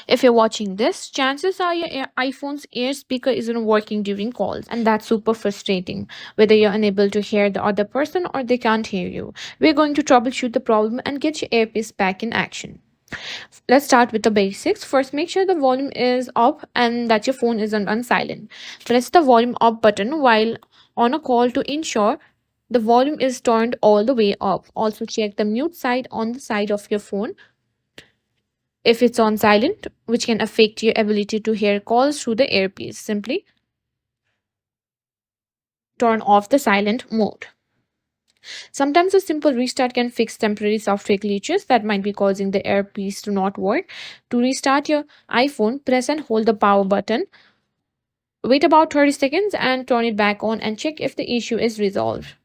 If you're watching this, chances are your iPhone's ear speaker isn't working during calls, and that's super frustrating. Whether you're unable to hear the other person or they can't hear you, we're going to troubleshoot the problem and get your earpiece back in action. Let's start with the basics. First, make sure the volume is up and that your phone isn't on silent. Press the volume up button while on a call to ensure the volume is turned all the way up. Also, check the mute side on the side of your phone if it's on silent, which can affect your ability to hear calls through the earpiece. Simply turn off the silent mode. Sometimes a simple restart can fix temporary software glitches that might be causing the earpiece to not work. To restart your iPhone, press and hold the power button. Wait about 30 seconds and turn it back on and check if the issue is resolved.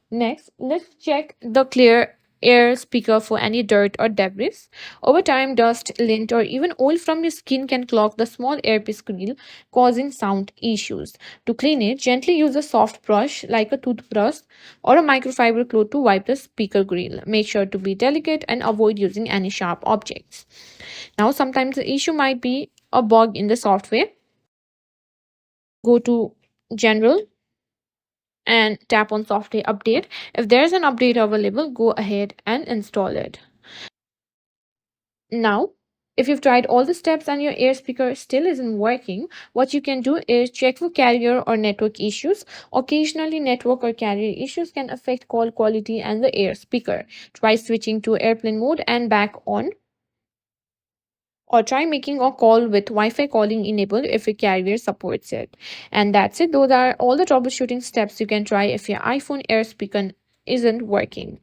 Next, let's check the clear air speaker for any dirt or debris. Over time, dust, lint, or even oil from your skin can clog the small earpiece grill, causing sound issues. To clean it, gently use a soft brush like a toothbrush or a microfiber cloth to wipe the speaker grill. Make sure to be delicate and avoid using any sharp objects. Now, sometimes the issue might be a bug in the software. Go to General and tap on software update. If there's an update available, go ahead and install it. Now, if you've tried all the steps and your air speaker still isn't working, what you can do is check for carrier or network issues. Occasionally, network or carrier issues can affect call quality and the air speaker. Try switching to airplane mode and back on, or try making a call with Wi-Fi calling enabled if your carrier supports it. And that's it. Those are all the troubleshooting steps you can try if your iPhone air speaker isn't working.